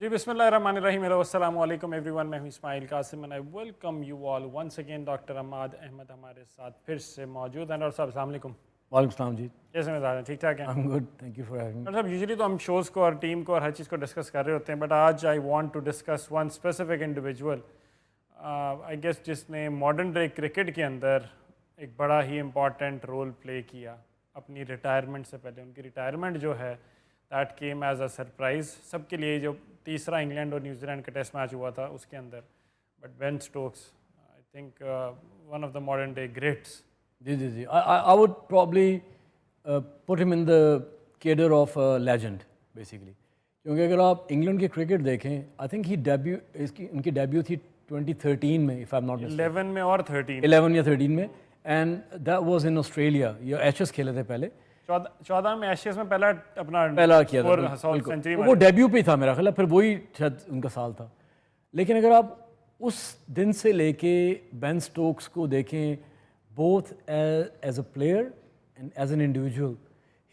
جی بسم اللہ الرحمن الرحیم السلام علیکم ایوری ون، میں ہوں Ismail Qasim and I welcome you all once again. Doctor Imad Ahmed ہمارے ساتھ پھر سے موجود ہیں. ڈاکٹر صاحب السلام علیکم. وعلیکم السلام جی. کیسے مزاج ہیں؟ ٹھیک ٹھاک ہیں؟ I'm good, thank you for having me. Doctor صاحب یوزلی تو ہم شوز کو اور ٹیم کو اور ہر چیز کو ڈسکس کر رہے ہوتے ہیں، بٹ آج I want to discuss one specific individual I guess جس نے ماڈرن ڈے کرکٹ کے اندر ایک بڑا ہی امپورٹنٹ رول پلے کیا اپنی ریٹائرمنٹ سے پہلے. ان کی ریٹائرمنٹ جو ہے that came as a surprise سب کے لیے. جو تیسرا انگلینڈ اور New Zealand test match ہوا تھا اس کے اندر، but Ben Stokes I think one of the modern day greats. جی I would probably put him in the cadre of a legend basically. کیونکہ اگر آپ انگلینڈ کی کرکٹ دیکھیں I think ان کی ڈیبیو تھی 2013 میں if I'm not mistaken. 11 میں اور 13 11 یا 13 میں and that was in Australia. یہ ایشز کھیلے تھے پہلے. 14 میں ایشیز میں پہلا کیا تھا وہ ڈیبیو پہ تھا میرا خیال ہے، پھر وہی شاید ان کا سال تھا. لیکن اگر آپ اس دن سے لے کے بین اسٹوکس کو دیکھیں، both as a player and as an individual,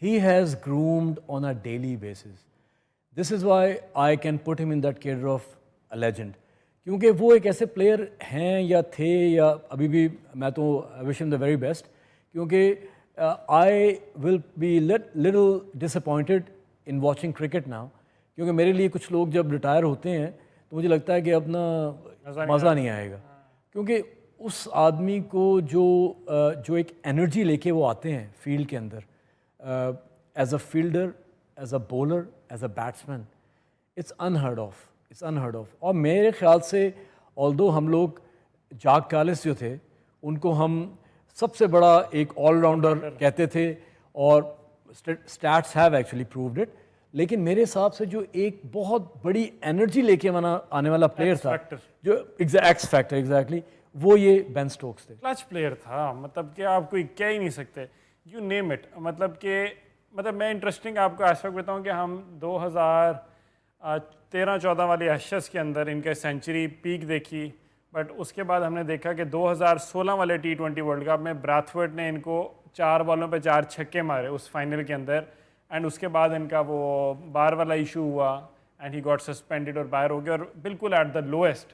he has groomed on a daily basis. This is why I can put him in that cadre of a legend. کیونکہ وہ ایک ایسے پلیئر ہیں یا تھے یا ابھی بھی، میں تو wish him the very best. کیونکہ I will be little disappointed in watching cricket now. کیونکہ میرے لیے کچھ لوگ جب ریٹائر ہوتے ہیں تو مجھے لگتا ہے کہ اپنا مزہ نہیں آئے گا. کیونکہ اس آدمی کو جو ایک انرجی لے کے وہ آتے ہیں فیلڈ کے اندر، as a fielder, as a bowler, as a batsman, it's unheard of. اور میرے خیال سے آلدو ہم لوگ جاک کالس جو تھے ان کو ہم سب سے بڑا ایک آل راؤنڈر کہتے تھے، اور states have actually proved it. لیکن میرے حساب سے جو ایک بہت بڑی انرجی لے کے آنے والا پلیئر تھا، جو ایکس فیکٹر ایگزیکٹلی، وہ یہ بین اسٹوکس تھے. کلچ پلیئر تھا، مطلب کہ آپ کوئی کہہ ہی نہیں سکتے، یو نیم اٹ. مطلب میں انٹرسٹنگ آپ کو ایسپیکٹ بتاؤں کہ ہم 2013-14 والی ایشز کے اندر ان کے سینچری پیک دیکھی، بٹ اس کے بعد ہم نے دیکھا کہ 2016 والے T20 ورلڈ کپ میں براتھورڈ نے ان کو 4 بالوں پہ 4 چھکے مارے اس فائنل کے اندر. اینڈ اس کے بعد ان کا وہ بار والا ایشو ہوا اینڈ ہی گاٹ سسپینڈیڈ اور باہر ہو گیا، اور بالکل at the lowest.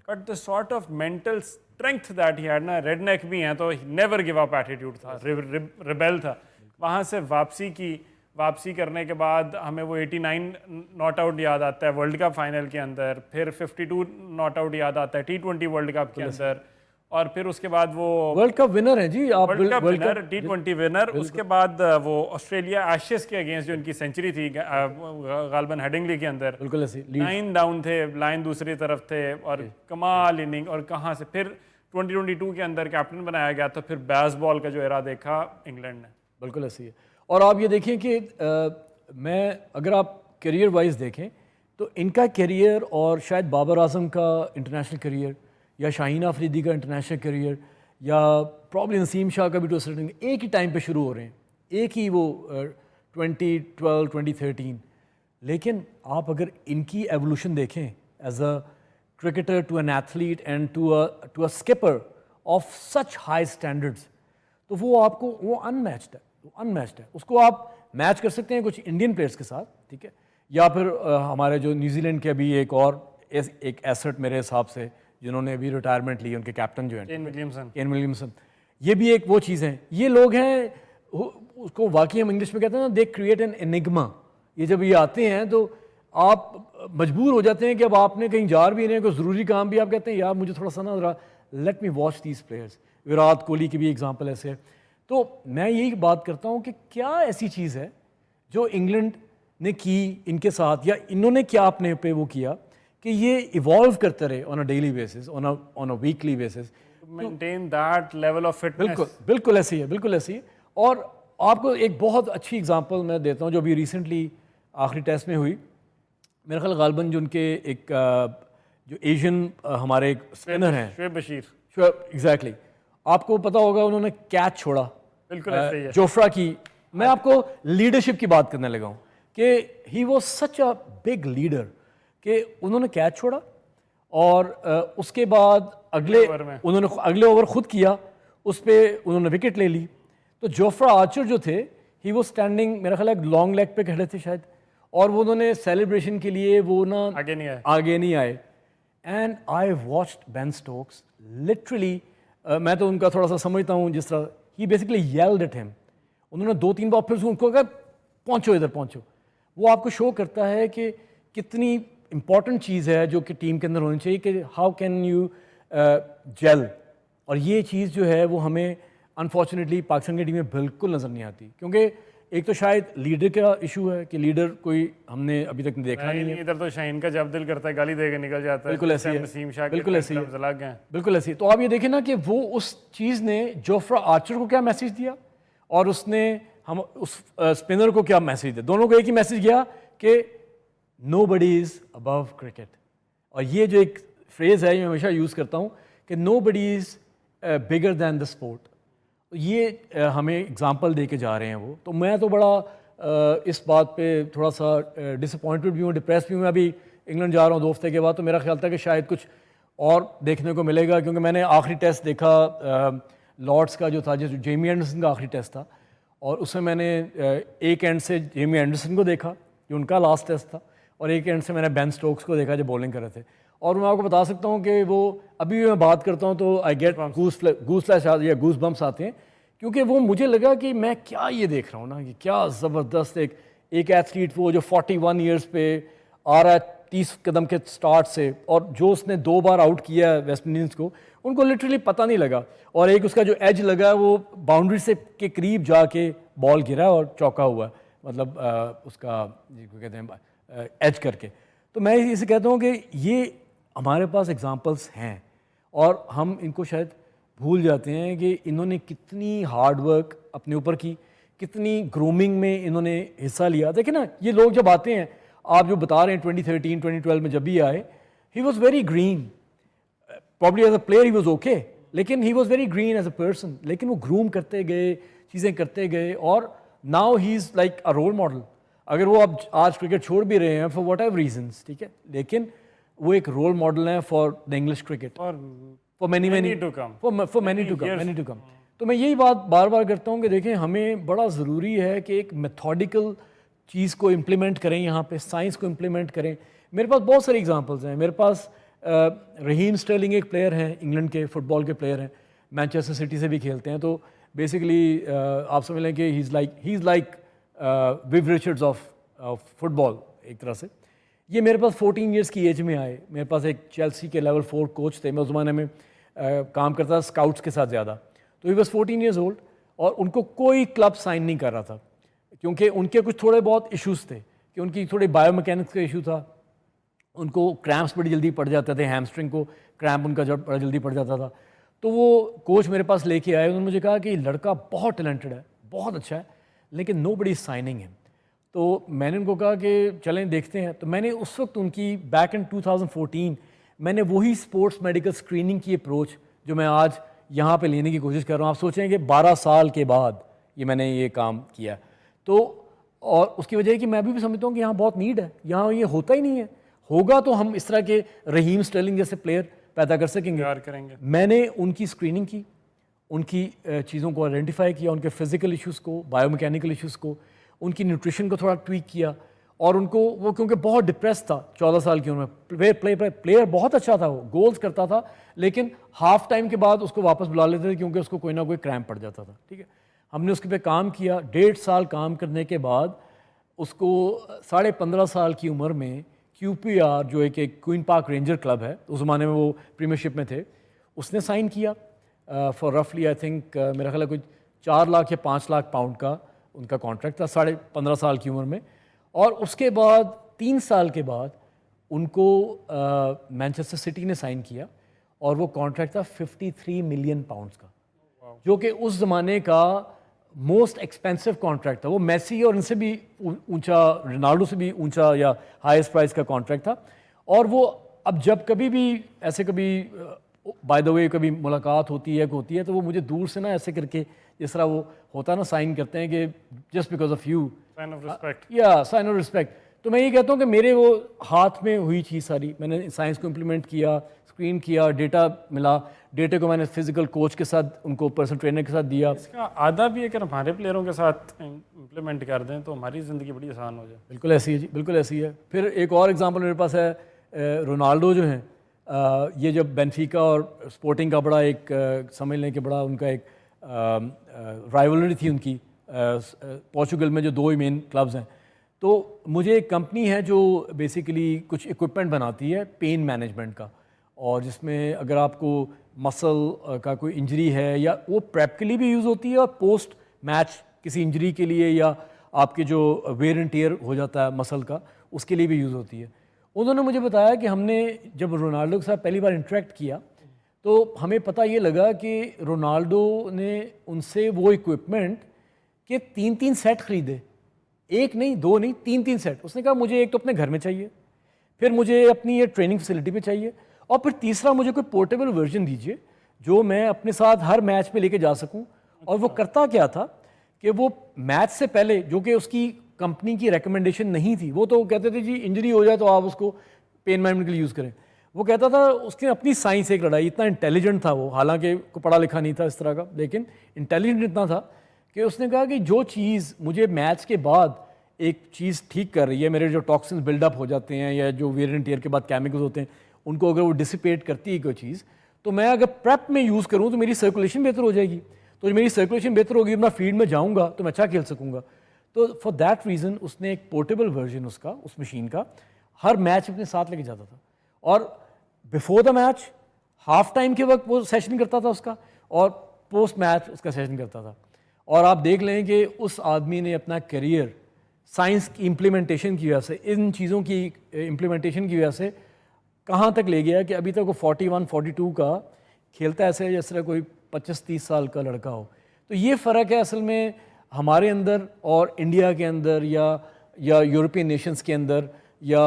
But the sort of mental strength that he had نا، ریڈ نیک بھی ہیں تو نیور گیو اپ ایٹیٹیوڈ تھا، ریبیل تھا. وہاں سے واپسی کرنے کے بعد ہمیں وہ 89 ناٹ آؤٹ یاد آتا ہے ورلڈ کپ فائنل کے اندر، پھر 52 ناٹ آؤٹ یاد آتا ہے T20 ورلڈ کپ کے اندر، اور پھر اس کے بعد وہ ورلڈ کپ ونر ہیں جی آپ، world cup winner, T20 winner. اس کے بعد وہ آسٹریلیا ایشز کے اگینسٹ جو ان کی سینچری تھی غالباً ہیڈنگلی کے اندر، بالکل ایسے 9 ڈاؤن تھے، لائن دوسری طرف تھے، اور کمال اننگ. اور کہاں سے پھر 2022 کے اندر کیپٹن بنایا گیا، تو پھر بیس بال کا جو ایرا دیکھا انگلینڈ نے. بالکل ایسی ہے. اور آپ یہ دیکھیں کہ اگر آپ کیریئر وائز دیکھیں تو ان کا کیریئر اور شاید بابر اعظم کا انٹرنیشنل کیریئر، یا شاہین آفریدی کا انٹرنیشنل کیریئر، یا پرابلی نسیم شاہ کا بھی ٹو سرٹن ایک ہی ٹائم پہ شروع ہو رہے ہیں، ایک ہی وہ 2012 2013. لیکن آپ اگر ان کی ایوولوشن دیکھیں as a cricketer to an athlete and to a skipper of such high standards, تو وہ آپ کو وہ انمیچڈ ہے. اس کو آپ میچ کر سکتے ہیں کچھ انڈین پلیئرس کے ساتھ، ٹھیک ہے، یا پھر ہمارے جو نیوزی لینڈ کے ابھی ایک ایسٹ میرے حساب سے جنہوں نے ابھی ریٹائرمنٹ لی، ان کے کیپٹن جو ہیں کین ولیمسن، یہ بھی ایک وہ چیز ہیں. یہ لوگ ہیں، اس کو واقعی ہم انگلش میں کہتے ہیں نا، دے کریٹ این انگما. یہ جب یہ آتے ہیں تو آپ مجبور ہو جاتے ہیں کہ اب آپ نے کہیں جا بھی رہے ہیں، کوئی ضروری کام بھی، آپ کہتے ہیں یار مجھے تھوڑا سا نا ذرا let me watch these players. Virat Kohli کی بھی ایگزامپل ایسے ہے. تو میں یہی بات کرتا ہوں کہ کیا ایسی چیز ہے جو انگلینڈ نے کی ان کے ساتھ، یا انہوں نے کیا اپنے پہ وہ کیا کہ یہ ایوالو کرتے رہے on a daily basis, on a weekly basis, maintain that level of fitness. بالکل ایسی ہے. اور آپ کو ایک بہت اچھی ایگزامپل میں دیتا ہوں جو ابھی ریسنٹلی آخری ٹیسٹ میں ہوئی. میرا خیال غالباً جو ان کے ایک جو ایشین ہمارے ایک اسپنر ہیں شعیب بشیر، ایگزیکٹلی، آپ کو پتا ہوگا انہوں نے کیچ چھوڑا بالکل جوفرا کی. میں آپ کو لیڈرشپ کی بات کرنے لگا ہوں کہ he was such a big leader کہ انہوں نے کیچ چھوڑا، اور اس کے بعد انہوں نے اگلے اوور خود کیا، اس پہ انہوں نے وکٹ لے لی. تو جوفرا آرچر جو تھے، ہی واز اسٹینڈنگ، میرا خیال ہے لانگ لیگ پہ کھڑے تھے شاید، اور وہ انہوں نے سیلیبریشن کے لیے وہ نا آگے نہیں آئے. And I watched been Stokes literally, میں تو ان کا تھوڑا سا سمجھتا ہوں جس طرح ہی بیسکلی ییلڈ ایٹ ہم. انہوں نے 2-3 بار پھر ان کو کہا پہنچو ادھر پہنچو. وہ آپ کو شو کرتا ہے کہ کتنی امپورٹنٹ چیز ہے جو کہ ٹیم کے اندر ہونی چاہیے, کہ ہاؤ کین یو جیل. اور یہ چیز جو ہے وہ ہمیں انفارچونیٹلی پاکستان کی ٹیم میں بالکل نظر نہیں آتی, کیونکہ ایک تو شاید لیڈر کا ایشو ہے کہ لیڈر کوئی ہم نے ابھی تک دیکھا نہیں ہے. ادھر تو شاہین کا جب دل کرتا ہے گالی دے کے نکل جاتا ہے. بالکل ایسی ہے, نسیم شاہ بالکل ایسی ہے, بالکل ایسی. تو آپ یہ دیکھیں نا کہ وہ اس چیز نے جوفرا آرچر کو کیا میسج دیا اور اس نے ہم اس اسپنر کو کیا میسج دیا. دونوں کو ایک ہی میسج گیا کہ نو بڈی از ابو کرکٹ. اور یہ جو ایک فریز ہے یہ ہمیشہ یوز کرتا ہوں کہ نو بڈی از بگر دین دا اسپورٹ. یہ ہمیں اگزامپل دے کے جا رہے ہیں وہ. تو میں تو بڑا اس بات پہ تھوڑا سا ڈس اپوائنٹڈ بھی ہوں, ڈپریس بھی ہوں. میں ابھی انگلینڈ جا رہا ہوں 2 ہفتے کے بعد, تو میرا خیال تھا کہ شاید کچھ اور دیکھنے کو ملے گا, کیونکہ میں نے آخری ٹیسٹ دیکھا لارڈس کا جو تھا, جو جیمی اینڈرسن کا آخری ٹیسٹ تھا, اور اس میں نے ایک اینڈ سے جیمی اینڈرسن کو دیکھا جو ان کا لاسٹ ٹیسٹ تھا, اور ایک اینڈ سے میں نے بین اسٹوکس کو دیکھا جو بولنگ کر رہے تھے. اور میں آپ کو بتا سکتا ہوں کہ وہ ابھی بھی میں بات کرتا ہوں تو آئی گیٹ گوس فلیش یا گوس بمپس آتے ہیں, کیونکہ وہ مجھے لگا کہ میں کیا یہ دیکھ رہا ہوں نا, کہ کیا زبردست ایک ایتھلیٹ وہ جو 41 ایئرس پہ آ رہا ہے 30 قدم کے سٹارٹ سے, اور جو اس نے 2 بار آؤٹ کیا ہے ویسٹ انڈیز کو, ان کو لٹرلی پتہ نہیں لگا. اور ایک اس کا جو ایج لگا وہ باؤنڈری سے کے قریب جا کے بال گرا اور چوکا ہوا, مطلب اس کا کہتے ہیں ایج کر کے. تو میں اسے کہتا ہوں کہ یہ ہمارے پاس ایگزامپلس ہیں, اور ہم ان کو شاید بھول جاتے ہیں کہ انہوں نے کتنی ہارڈ ورک اپنے اوپر کی, کتنی گرومنگ میں انہوں نے حصہ لیا. دیکھیں نا, یہ لوگ جب آتے ہیں, آپ جو بتا رہے ہیں 2013 2012 میں جب بھی آئے, he was very green. Probably as a player he was okay, لیکن he was very green as a person. لیکن وہ گروم کرتے گئے, چیزیں کرتے گئے, اور now he is like a role model. اگر وہ اب آج کرکٹ چھوڑ بھی رہے ہیں فار واٹ ایور ریزنس, ٹھیک ہے, لیکن وہ ایک رول ماڈل ہیں for the English cricket, for many to come. تو میں یہی بات بار بار کرتا ہوں کہ دیکھیں ہمیں بڑا ضروری ہے کہ ایک میتھوڈیکل چیز کو امپلیمنٹ کریں, یہاں پہ سائنس کو امپلیمنٹ کریں. میرے پاس بہت ساری ایگزامپلس ہیں. میرے پاس رحیم اسٹرلنگ ایک پلیئر ہیں, انگلینڈ کے فٹ بال کے پلیئر ہیں, مینچسٹر سٹی سے بھی کھیلتے ہیں. تو بیسیکلی آپ سمجھ لیں کہ he is like Viv Richards of football ایک طرح سے. یہ میرے پاس 14 ایئرس کی ایج میں آئے. میرے پاس ایک چیلسی کے لیول 4 کوچ تھے, میں اس زمانے میں کام کرتا تھا اسکاؤٹس کے ساتھ زیادہ. تو ہی واز 14 ایئرز اولڈ, اور ان کو کوئی کلب سائن نہیں کر رہا تھا, کیونکہ ان کے کچھ تھوڑے بہت ایشوز تھے, کہ ان کی تھوڑی بایو میکینکس کا ایشو تھا. ان کو کریمپس بڑی جلدی پڑ جاتے تھے, ہیمسٹرنگ کو کریمپ ان کا بڑا جلدی پڑ جاتا تھا. تو وہ کوچ میرے پاس لے کے آئے, انہوں نے مجھے کہا کہ یہ لڑکا بہت ٹیلنٹڈ ہے, بہت اچھا ہے, لیکن نو بڈی از سائننگ ہم. تو میں نے ان کو کہا کہ چلیں دیکھتے ہیں. تو میں نے اس وقت ان کی بیک ان 2014 میں نے وہی اسپورٹس میڈیکل اسکریننگ کی اپروچ جو میں آج یہاں پہ لینے کی کوشش کر رہا ہوں. آپ سوچیں کہ 12 سال کے بعد یہ میں نے یہ کام کیا. تو اور اس کی وجہ ہے کہ میں بھی سمجھتا ہوں کہ یہاں بہت نیڈ ہے, یہاں یہ ہوتا ہی نہیں ہے. ہوگا تو ہم اس طرح کے رحیم اسٹرلنگ جیسے پلیئر پیدا کر سکیں گے. میں نے ان کی اسکریننگ کی, ان کی چیزوں کو آئیڈینٹیفائی کیا, ان کے فزیکل ایشوز کو, بایو میکینیکل ایشوز کو, ان کی نیوٹریشن کو تھوڑا ٹویک کیا. اور ان کو وہ کیونکہ بہت ڈپریس تھا 14 سال کی عمر میں, پلیئر بہت اچھا تھا, وہ گولز کرتا تھا, لیکن ہاف ٹائم کے بعد اس کو واپس بلا لیتے تھے کیونکہ اس کو کوئی نہ کوئی کریمپ پڑ جاتا تھا. ٹھیک ہے, ہم نے اس کے پہ کام کیا. 1.5 سال کام کرنے کے بعد اس کو 15.5 سال کی عمر میں QPR جو ایک کوئن پارک رینجر کلب ہے, اس زمانے میں وہ پریمیئر شپ میں تھے, اس نے سائن کیا فار رفلی آئی تھنک میرا خیال ہے کوئی 4 لاکھ یا 5 لاکھ پاؤنڈ کا ان کا کانٹریکٹ تھا 15.5 سال کی عمر میں. اور اس کے بعد 3 سال کے بعد ان کو مینچسٹر سٹی نے سائن کیا, اور وہ کانٹریکٹ تھا 53 ملین پاؤنڈس کا, جو کہ اس زمانے کا موسٹ ایکسپینسو کانٹریکٹ تھا. وہ میسی اور ان سے بھی اونچا, رونالڈو سے بھی اونچا یا ہائیسٹ پرائز کا کانٹریکٹ تھا. اور وہ اب جب کبھی بھی ایسے کبھی بائی دا وے کبھی ملاقات ہوتی ہے تو وہ مجھے دور سے نا ایسے کر کے جس طرح وہ ہوتا ہے نا سائن کرتے ہیں کہ just because of you, sign of respect. تو میں یہ کہتا ہوں کہ میرے وہ ہاتھ میں ہوئی چیز ساری, میں نے سائنس کو امپلیمنٹ کیا, اسکرین کیا, ڈیٹا ملا, ڈیٹے کو میں نے فزیکل کوچ کے ساتھ, ان کو پرسنل ٹرینر کے ساتھ دیا. اس کا آدھا بھی اگر ہمارے پلیئروں کے ساتھ امپلیمنٹ کر دیں تو ہماری زندگی بڑی آسان ہو جائے. بالکل ایسی ہے جی, بالکل ایسی ہے. پھر ایک اور ایگزامپل میرے پاس ہے, رونالڈو جو ہیں, یہ جب بینفیکا اور اسپورٹنگ کا بڑا ایک سمجھ لیں کہ بڑا ان کا ایک رائیولری تھی ان کی, پورچوگل میں جو دو ہی مین کلبز ہیں. تو مجھے ایک کمپنی ہے جو بیسیکلی کچھ اکوپمنٹ بناتی ہے پین مینجمنٹ کا, اور جس میں اگر آپ کو مسل کا کوئی انجری ہے, یا وہ پریپ کے لیے بھی یوز ہوتی ہے اور پوسٹ میچ کسی انجری کے لیے, یا آپ کے جو ویئر اینڈ ٹیئر ہو جاتا ہے مسل کا, اس کے لیے بھی یوز ہوتی ہے. انہوں نے مجھے بتایا کہ ہم نے جب رونالڈو کے ساتھ پہلی بار انٹریکٹ کیا تو ہمیں پتہ یہ لگا کہ رونالڈو نے ان سے وہ اکوپمنٹ کے 3 سیٹ خریدے, ایک نہیں, دو نہیں, 3 سیٹ. اس نے کہا مجھے ایک تو اپنے گھر میں چاہیے, پھر مجھے اپنی یہ ٹریننگ فیسلٹی پہ چاہیے, اور پھر تیسرا مجھے کوئی پورٹیبل ورژن دیجیے جو میں اپنے ساتھ ہر میچ پہ لے کے جا سکوں. اور وہ کرتا کیا تھا کہ وہ میچ سے پہلے, جو کہ اس کی کمپنی کی ریکمنڈیشن نہیں تھی, وہ تو کہتے تھے جی انجری ہو جائے تو آپ اس کو پین مینجمنٹ کے لیے یوز کریں. وہ کہتا تھا اس کی اپنی سائنس ایک لڑائی, اتنا انٹیلیجنٹ تھا وہ, حالانکہ کوئی پڑھا لکھا نہیں تھا اس طرح کا, لیکن انٹیلیجنٹ اتنا تھا کہ اس نے کہا کہ جو چیز مجھے میچ کے بعد ایک چیز ٹھیک کر رہی ہے, میرے جو ٹاکسنز بلڈ اپ ہو جاتے ہیں یا جو ویئر اینڈ ٹیئر کے بعد کیمیکلز ہوتے ہیں ان کو اگر وہ ڈسپیٹ کرتی ہے کوئی چیز, تو میں اگر پریپ میں یوز کروں تو میری سرکولیشن بہتر ہو جائے گی, تو جب میری سرکولیشن بہتر ہوگی میں فیلڈ میں جاؤں گا تو میں اچھا کھیل سکوں گا. تو فار دیٹ ریزن اس نے ایک پورٹیبل ورژن اس مشین کا ہر میچ اپنے ساتھ لے کے جاتا تھا, اور before the match half time کے وقت وہ سیشن کرتا تھا اس کا, اور پوسٹ میچ اس کا سیشن کرتا تھا. اور آپ دیکھ لیں کہ اس آدمی نے اپنا کیریئر سائنس کی امپلیمنٹیشن کی وجہ سے, ان چیزوں کی امپلیمنٹیشن کی وجہ سے کہاں تک لے گیا کہ ابھی تک وہ 41 42 کا کھیلتا ہے, ایسے جس طرح کوئی 25 30 سال کا لڑکا ہو. تو یہ فرق ہے اصل میں ہمارے اندر اور انڈیا کے اندر, یا یورپین نیشنز کے اندر, یا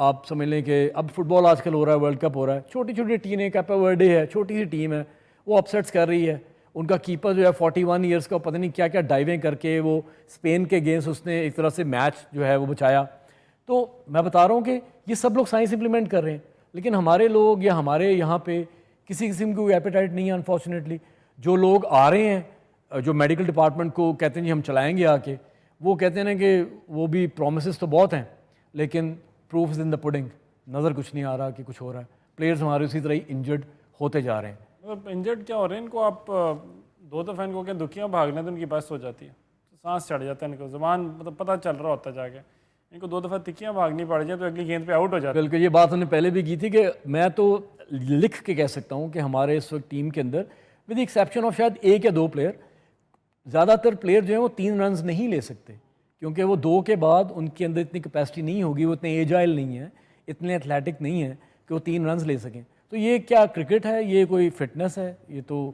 آپ سمجھ لیں کہ اب فٹ بال آج کل ہو رہا ہے, ورلڈ کپ ہو رہا ہے, چھوٹی چھوٹی ٹیمیں, کیپا ورڈے ہے چھوٹی سی ٹیم ہے, وہ اپسیٹس کر رہی ہے. ان کا کیپر جو ہے 41 ایئرس کا, پتہ نہیں کیا کیا ڈائیونگ کر کے وہ اسپین کے اگینسٹ اس نے ایک طرح سے میچ جو ہے وہ بچایا. تو میں بتا رہا ہوں کہ یہ سب لوگ سائنس امپلیمنٹ کر رہے ہیں, لیکن ہمارے لوگ یا ہمارے یہاں پہ کسی قسم کی کوئی ایپیٹائٹ نہیں ہے انفارچونیٹلی. جو لوگ آ رہے ہیں, جو میڈیکل ڈپارٹمنٹ کو کہتے ہیں جی ہم چلائیں گے آ کے, وہ کہتے ہیں نا کہ وہ بھی پرومسز تو بہت ہیں لیکن proof is in the pudding, نظر کچھ نہیں آ رہا کہ کچھ ہو رہا ہے. پلیئرز ہمارے اسی طرح ہی انجرڈ ہوتے جا رہے ہیں. مطلب انجرڈ کیا ہو رہے ہیں ان کو, آپ 2 دفعہ ان کو کہ دکھیاں بھاگنے تو ان کی بس ہو جاتی ہے, سانس چڑھ جاتا ہے ان کو, زبان مطلب پتہ چل رہا ہوتا جا کے, ان کو 2 دفعہ تکیاں بھاگنی پڑ جائیں تو اگلی گیند پہ آؤٹ ہو جاتا ہے. بالکل, یہ بات ہم نے پہلے بھی کی تھی کہ میں تو لکھ کے کہہ سکتا ہوں کہ ہمارے اس وقت ٹیم کے اندر ود ایکسیپشن آف شاید 1 یا 2 پلیئر, زیادہ تر پلیئر جو ہیں وہ 3 رنز نہیں لے سکتے, کیونکہ وہ 2 کے بعد ان کے اندر اتنی کیپیسٹی نہیں ہوگی, وہ اتنے ایجائل نہیں ہیں, اتنے ایتھلیٹک نہیں ہیں کہ وہ 3 رنز لے سکیں. تو یہ کیا کرکٹ ہے, یہ کوئی فٹنس ہے, یہ تو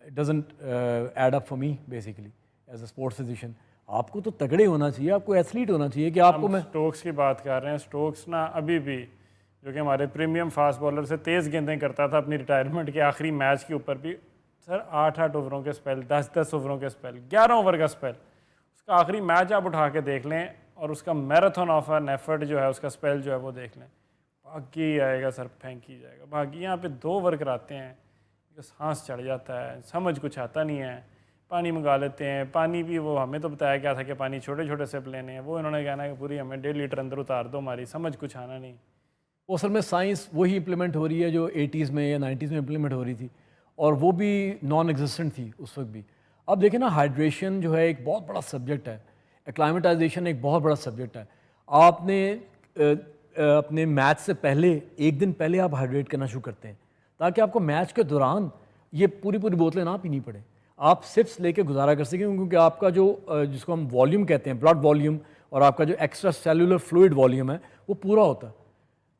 doesn't add up for me basically as a sports physician. آپ کو تو تگڑے ہونا چاہیے, آپ کو ایتھلیٹ ہونا چاہیے کہ آپ کو. میں اسٹوکس کی بات کر رہے ہیں, اسٹوکس نا ابھی بھی جو کہ ہمارے پریمیم فاسٹ بالر سے تیز گیندیں کرتا تھا اپنی ریٹائرمنٹ کے آخری میچ کے اوپر بھی, سر 8 اووروں کے اسپیل, 10 اووروں کے اسپیل, 11 اوور کا اسپیل, اس کا آخری میچ آپ اٹھا کے دیکھ لیں, اور اس کا میراتھن آف این ایفرٹ جو ہے اس کا اسپیل جو ہے وہ دیکھ لیں, بھاگی آئے گا سر, پھینکی جائے گا, بھاگی. یہاں پہ 2 اوور کراتے ہیں, سانس چڑھ جاتا ہے, سمجھ کچھ آتا نہیں ہے, پانی منگا لیتے ہیں. پانی بھی وہ ہمیں تو بتایا گیا تھا کہ پانی چھوٹے چھوٹے سپ لینے ہیں, وہ انہوں نے کہنا ہے کہ پوری ہمیں 1.5 لیٹر اندر اتار دو, ہماری سمجھ کچھ آنا نہیں. وہ اصل میں سائنس وہی امپلیمنٹ ہو رہی ہے جو 80s میں یا 90s میں امپلیمنٹ ہو رہی تھی, اور وہ بھی نان ایگزسٹنٹ تھی اس وقت بھی. اب دیکھیں نا, ہائیڈریشن جو ہے ایک بہت بڑا سبجیکٹ ہے, ایکلائمیٹائزیشن ایک بہت بڑا سبجیکٹ ہے. آپ نے اپنے میچ سے پہلے 1 دن پہلے آپ ہائیڈریٹ کرنا شروع کرتے ہیں تاکہ آپ کو میچ کے دوران یہ پوری بوتلیں نہ پینی پڑیں, آپ سپس لے کے گزارا کر سکیں, کیونکہ آپ کا جو جس کو ہم والیوم کہتے ہیں, بلڈ والیوم, اور آپ کا جو ایکسٹرا سیلولر فلوئڈ والیوم ہے وہ پورا ہوتا ہے.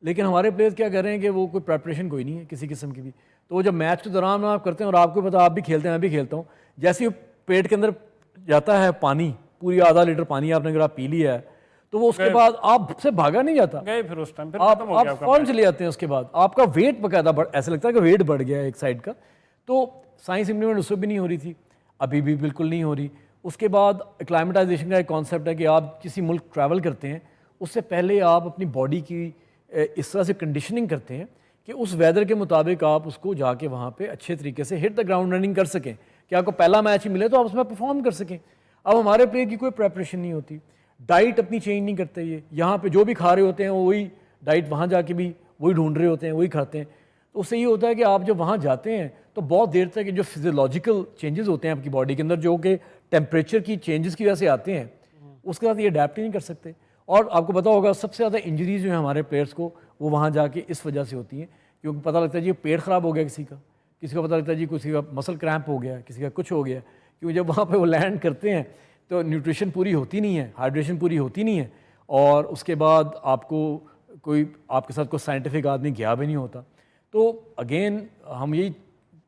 لیکن ہمارے پلیئرز کیا کر رہے ہیں کہ وہ کوئی پریپریشن کوئی نہیں ہے کسی قسم کی بھی, تو وہ جب میچ کے دوران آپ کرتے ہیں, اور آپ کو پتا آپ بھی کھیلتے ہیں میں بھی کھیلتا ہوں, جیسے ہی پیٹ کے اندر جاتا ہے پانی, پوری آدھا لیٹر پانی آپ نے اگر آپ پی لیا ہے تو وہ اس کے بعد آپ سے بھاگا نہیں جاتا, گئے پھر اس ٹائم, پھر آپ ختم ہو گیا. فوراً چلے جاتے ہیں. اس کے بعد آپ کا ویٹ باقاعدہ ایسا لگتا ہے کہ ویٹ بڑھ گیا ہے ایک سائڈ کا. تو سائنس امپلیمنٹ اس وقت بھی نہیں ہو رہی تھی, ابھی بھی بالکل نہیں ہو رہی. اس کے بعد ایکلائمیٹائزیشن کا ایک کانسیپٹ ہے کہ آپ کسی ملک ٹریول کرتے ہیں, اس سے پہلے آپ اپنی باڈی کی اس طرح سے کنڈیشننگ کرتے ہیں کہ اس ویدر کے مطابق آپ اس کو جا کے وہاں پہ اچھے طریقے سے ہٹ دا گراؤنڈ رننگ کر سکیں کہ آپ کو پہلا میچ ہی ملے تو آپ اس میں پرفارم کر سکیں. اب ہمارے پلیئر کی کوئی پریپریشن نہیں ہوتی, ڈائٹ اپنی چینج نہیں کرتے, یہ یہاں پہ جو بھی کھا رہے ہوتے ہیں وہی ڈائٹ وہاں جا کے بھی وہی ڈھونڈ رہے ہوتے ہیں, وہی کھاتے ہیں. تو اس سے یہ ہوتا ہے کہ آپ جب وہاں جاتے ہیں تو بہت دیر تک جو فزیولوجیکل چینجز ہوتے ہیں آپ کی باڈی کے اندر, جو کہ ٹیمپریچر کی چینجز کی وجہ سے آتے ہیں, اس کے ساتھ یہ اڈیپٹ ہی نہیں کر سکتے. اور آپ کو پتا ہوگا سب سے زیادہ انجریز جو ہیں ہمارے پلیئرس کو وہ وہاں جا کے اس وجہ سے ہوتی ہیں کیونکہ پتہ لگتا ہے جی پیٹ خراب ہو گیا کسی کا پتہ لگتا ہے جی کسی کا مسل کریمپ ہو گیا, کسی کا کچھ ہو گیا, کیونکہ جب وہاں پہ وہ لینڈ کرتے ہیں تو نیوٹریشن پوری ہوتی نہیں ہے, ہائیڈریشن پوری ہوتی نہیں ہے, اور اس کے بعد آپ کو کوئی آپ کے ساتھ کوئی سائنٹیفک آدمی گیا بھی نہیں ہوتا. تو اگین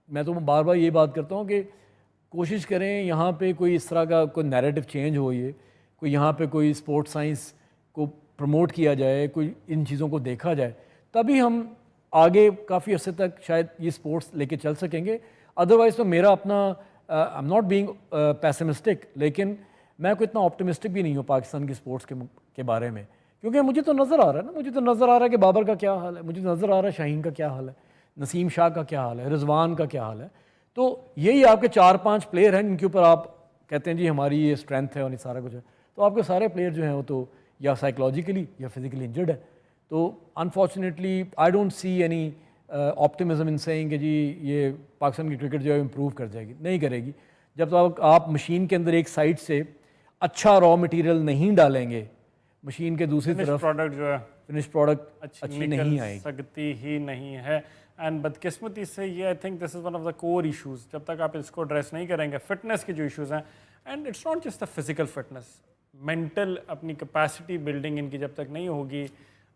میں تو بار بار یہ بات کرتا ہوں کہ کوشش کریں یہاں پہ کوئی اس طرح کا کوئی نیریٹو چینج ہو, یہ کوئی یہاں پہ کوئی اسپورٹ سائنس کو پروموٹ کیا جائے, کوئی ان چیزوں کو دیکھا جائے, تبھی ہم آگے کافی عرصے تک شاید یہ اسپورٹس لے کے چل سکیں گے. ادروائز تو میرا اپنا I am not being pessimistic, لیکن میں کوئی اتنا آپٹمسٹک بھی نہیں ہوں پاکستان کی اسپورٹس کے بارے میں, کیونکہ مجھے تو نظر آ رہا ہے نا, مجھے تو نظر آ رہا ہے کہ بابر کا کیا حال ہے, مجھے تو نظر آ رہا ہے شاہین کا کیا حال ہے, نسیم شاہ کا کیا حال ہے, رضوان کا کیا حال ہے. تو یہی آپ کے 4-5 پلیئر ہیں جن کے اوپر آپ کہتے ہیں جی ہماری یہ اسٹرینتھ ہے اور یہ سارا کچھ ہے. تو آپ کے سارے پلیئر جو ہیں وہ تو یا سائیکولوجیکلی یا فزیکلی انجرڈ ہے. تو unfortunately I don't see any optimism in seeing کہ جی یہ پاکستان کی کرکٹ جو ہے امپروو کر جائے گی, نہیں کرے گی. جب تک آپ مشین کے اندر ایک سائڈ سے اچھا را مٹیریل نہیں ڈالیں گے, مشین کے دوسری طرف پروڈکٹ جو ہے فنش پروڈکٹ اچھی نہیں آئے گی, سکتی ہی نہیں ہے. اینڈ بدقسمتی سے یہ I think this is one of the core issues, جب تک آپ اس کو ایڈریس نہیں کریں گے, فٹنس کے جو ایشوز ہیں, and it's not just the physical fitness, mental اپنی کیپیسٹی بلڈنگ ان کی جب تک نہیں ہوگی,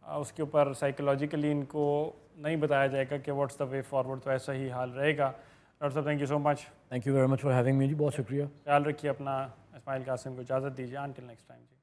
اس کے اوپر سائیکولوجیکلی ان کو نہیں بتایا جائے گا کہ واٹس دا وے فارورڈ, تو ایسا ہی حال رہے گا. ڈاکٹر صاحب thank you so much. Thank you very much for having me جی, بہت شکریہ. خیال رکھیے اپنا. اسماعیل قاسم کو اجازت دیجیے. انٹل نیکسٹ ٹائم جی.